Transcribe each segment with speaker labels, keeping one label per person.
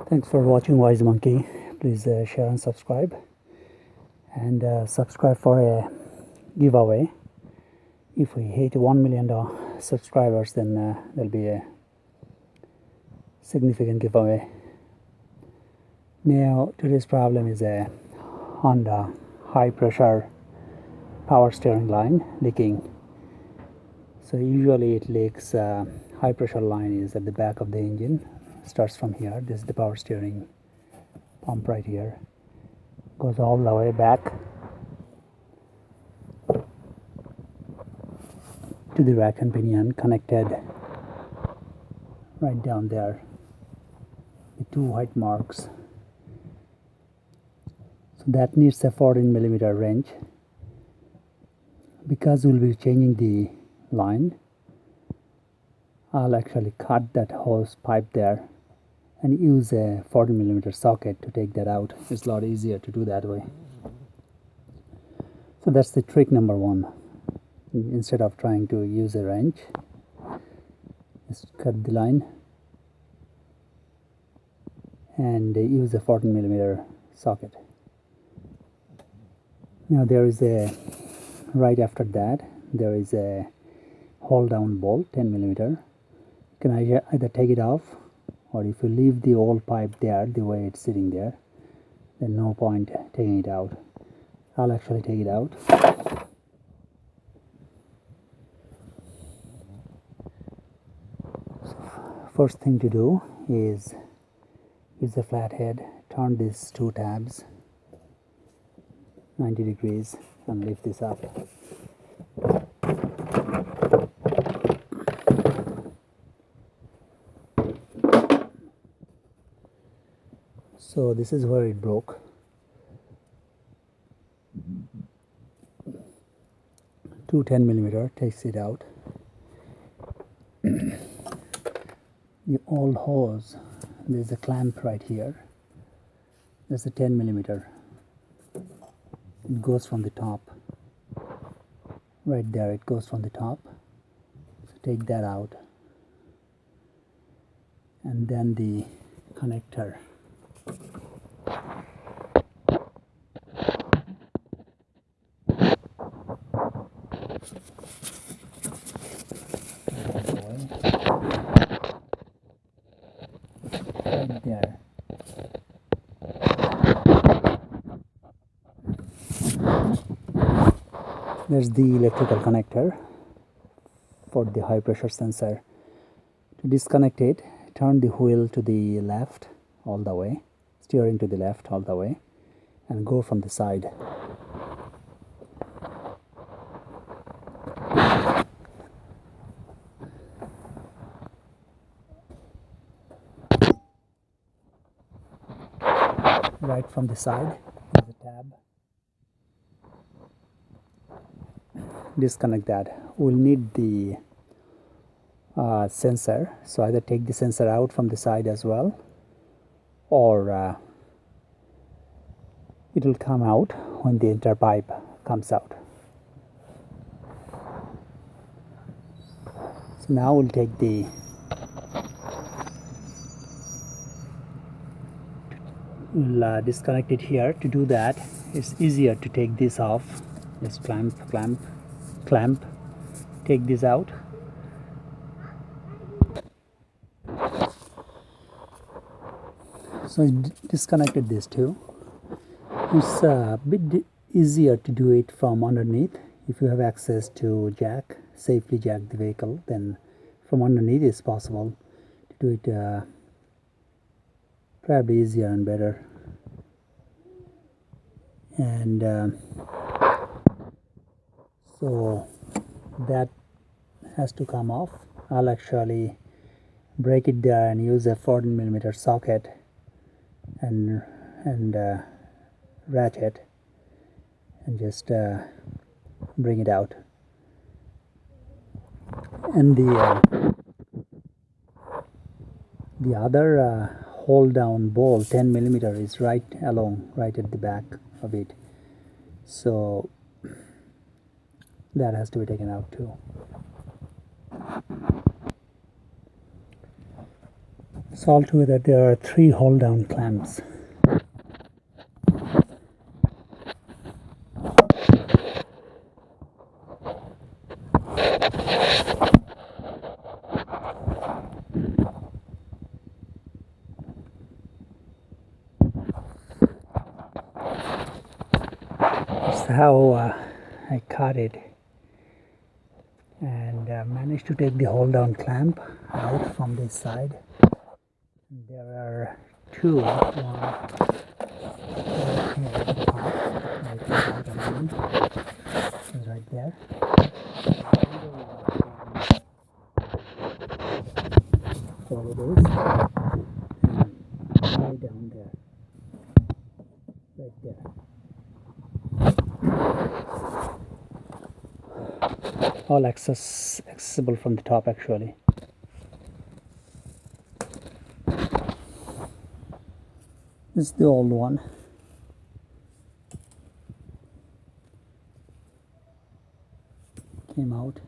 Speaker 1: Thanks for watching Wise Monkey. Please share and subscribe, and subscribe for a giveaway. If we hit 1 million subscribers, then there'll be a significant giveaway. Now today's problem is a Honda high pressure power steering line leaking. So usually it leaks. High pressure line is at the back of the engine, starts from here. This is the power steering pump right here, goes all the way back to the rack and pinion, connected right down there, the two white marks. So that needs a 14mm wrench. Because we'll be changing the line, I'll actually cut that hose pipe there and use a 14mm socket to take that out. It's a lot easier to do that way. So that's the trick number one. Instead of trying to use a wrench, just cut the line and use a 14mm socket. Now there is a, right after that, there is a hold down bolt, 10mm. You can either take it off, or if you leave the old pipe there the way it's sitting there, then no point taking it out. I'll actually take it out. So first thing to do is use a flathead, turn these two tabs 90 degrees and lift this up. So this is where it broke. Two 10mm takes it out. The old hose, there's a clamp right here. There's a 10mm. It goes from the top. Right there, it goes from the top. So take that out. And then the connector. Right there. There's the electrical connector for the high pressure sensor. To disconnect it, turn the wheel to the left all the way, steering to the left all the way, and go from the side. Right from the side, there's a tab. Disconnect that. We'll need the sensor, so either take the sensor out from the side as well, or it will come out when the inter pipe comes out. So now we'll take the disconnect it here. To do that, it's easier to take this off. Just clamp, take this out. So I disconnected this too. It's a bit easier to do it from underneath. If you have access to jack, safely jack the vehicle, then from underneath it's possible to do it probably easier and better. And so that has to come off. I'll actually break it there and use a 14mm socket and ratchet and just bring it out. And the other hold down bolt, 10mm, is right at the back of it, so that has to be taken out too. So altogether there are 3 hold down clamps. That's how I cut it, and managed to take the hold down clamp out from this side. There are 2, one here at the top, is right there. Follow those and way down there, right there. All accessible from the top actually. This is the old one. Came out.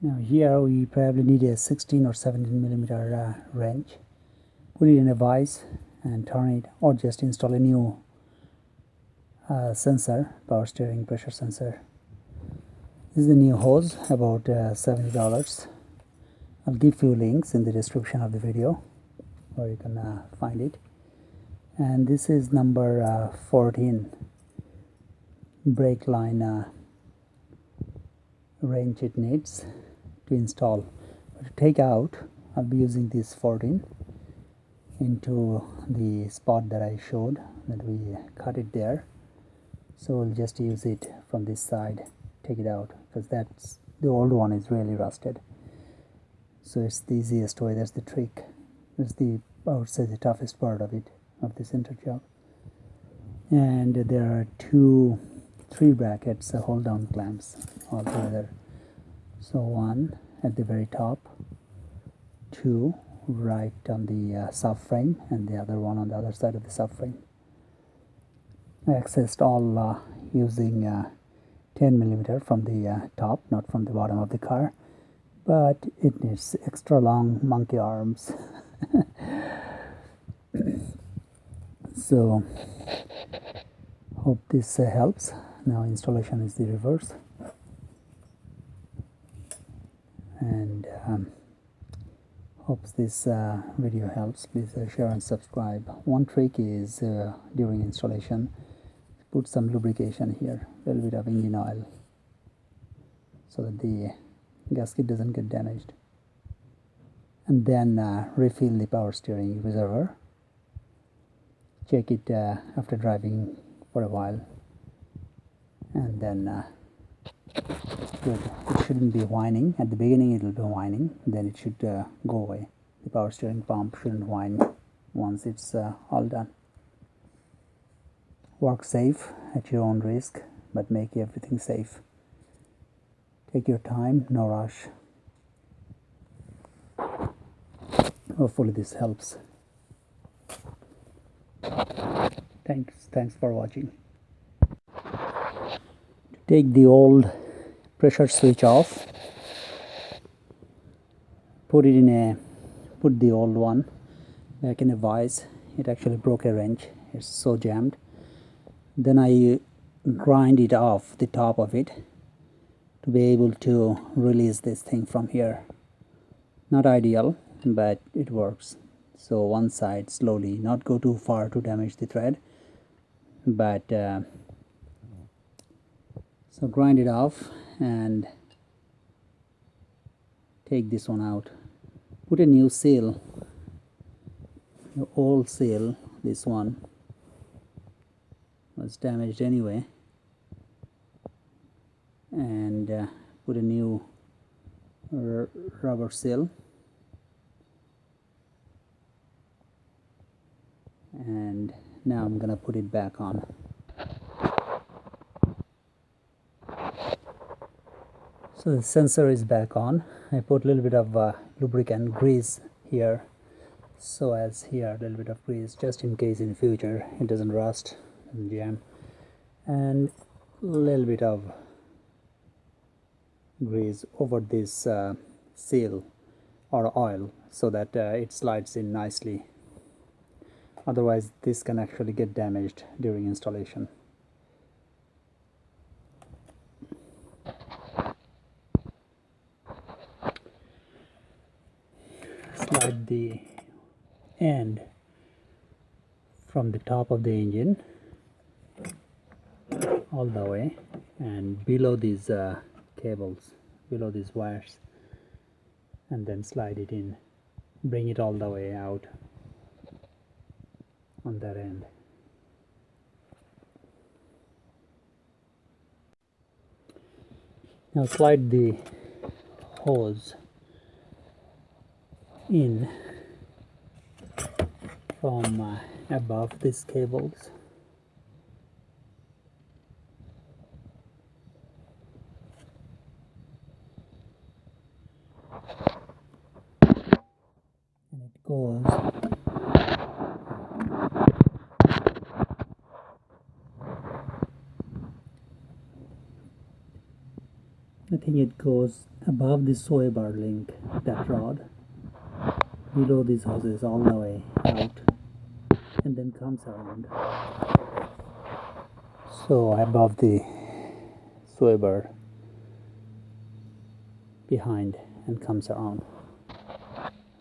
Speaker 1: Now here we probably need a 16 or 17 millimeter wrench. Put it in a vise and turn it, or just install a new sensor, power steering pressure sensor. This is the new hose, about $70. I'll give you links in the description of the video where you can find it. And this is number 14 brake line wrench it needs to install. But to take out, I'll be using this 14 into the spot that I showed, that we cut it there. So we'll just use it from this side, take it out, because that's the old one is really rusted. So it's the easiest way. That's the trick. That's the, I would say, the toughest part of it, of this center job. And there are 3 brackets, hold down clamps altogether. So 1 at the very top, 2 right on the subframe, and the other one on the other side of the subframe. I accessed all using 10 millimeter from the top, not from the bottom of the car, but it needs extra long monkey arms. So hope this helps. Now installation is the reverse, and hopes this video helps. Please share and subscribe. One trick is during installation, put some lubrication here, a little bit of engine oil, so that the gasket doesn't get damaged. And then refill the power steering reservoir. Check it after driving for a while, and then good. It shouldn't be whining. At the beginning it will be whining, then it should go away. The power steering pump shouldn't whine once it's all done. Work safe at your own risk, but make everything safe. Take your time, no rush. Hopefully this helps. Thanks for watching. To take the old pressure switch off, put the old one back in a vise. It actually broke a wrench. It's so jammed. Then I grind it off the top of it to be able to release this thing from here. Not ideal, but it works. So one side slowly, not go too far to damage the thread, but so grind it off and take this one out. Put a new seal. The old seal, this one, was damaged anyway, and put a new rubber seal, and now I'm gonna put it back on. So the sensor is back on. I put a little bit of lubricant grease here, so as here a little bit of grease just in case in future it doesn't rust and jam, and a little bit of grease over this seal or oil so that it slides in nicely. Otherwise this can actually get damaged during installation. Slide the end from the top of the engine all the way and below these cables, below these wires, and then slide it in, bring it all the way out on that end. Now slide the hose in from above these cables. And it goes I think it goes above the soy bar link, that rod, below these hoses all the way out, and then comes around. So above the soy bar, behind, and comes around.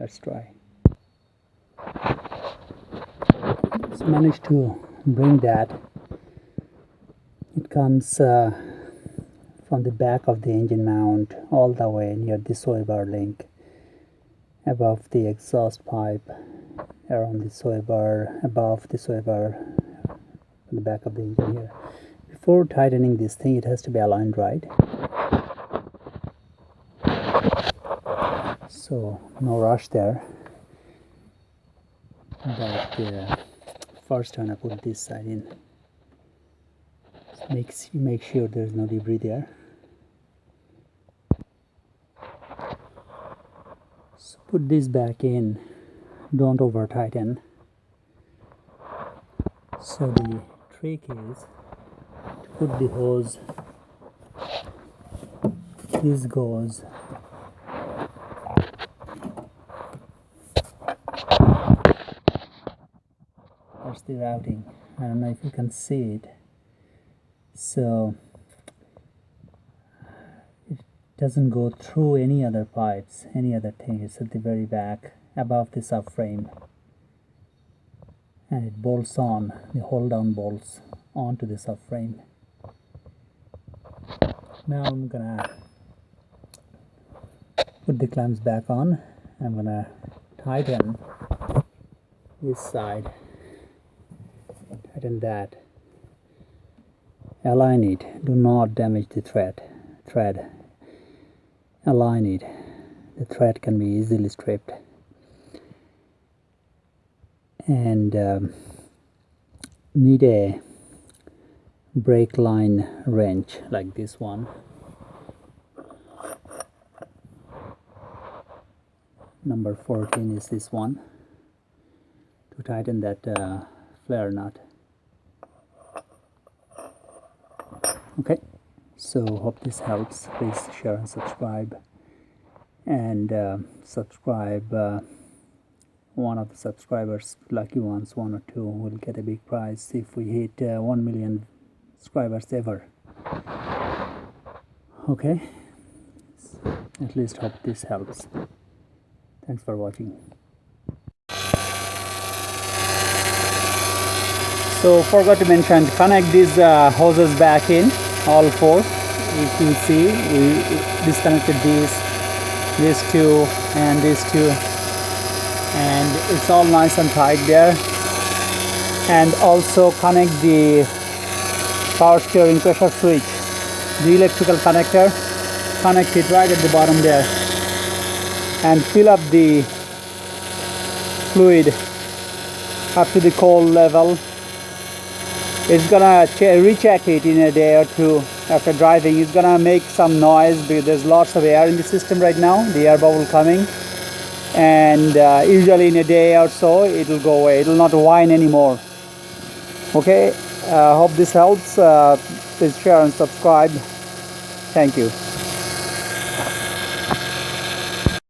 Speaker 1: Let's try. So managed to bring that. It comes from the back of the engine mount all the way near the soy bar link, above the exhaust pipe, around the soy bar, above the soy bar, on the back of the engine here. Before tightening this thing, it has to be aligned right. So no rush there. But first I'm gonna put this side in. So make sure there's no debris there. So put this back in. Don't over tighten. So the trick is to put the hose. This goes that's the routing. I don't know if you can see it. So it doesn't go through any other pipes, any other thing. It's at the very back, above the subframe, and it bolts on. The hold down bolts onto the subframe. Now I'm gonna put the clamps back on. I'm gonna tighten this side, tighten that, align it. Do not damage the thread. Align it. The thread can be easily stripped. And need a brake line wrench like this one. Number 14 is this one, to tighten that flare nut. Okay, so hope this helps. Please share and subscribe, and subscribe. One of the subscribers, lucky ones, 1 or 2, will get a big prize if we hit 1 million subscribers ever. Okay, at least hope this helps. Thanks for watching. So forgot to mention, connect these hoses back in, all 4. You can see we disconnected these 2 and these 2, and it's all nice and tight there. And also connect the power steering pressure switch, the electrical connector, connect it right at the bottom there, and fill up the fluid up to the cold level. It's gonna recheck it in a day or 2 after driving. It's gonna make some noise because there's lots of air in the system right now, the air bubble coming, and usually in a day or so it will go away. It will not whine anymore. Okay, hope this helps. Please share and subscribe. Thank you.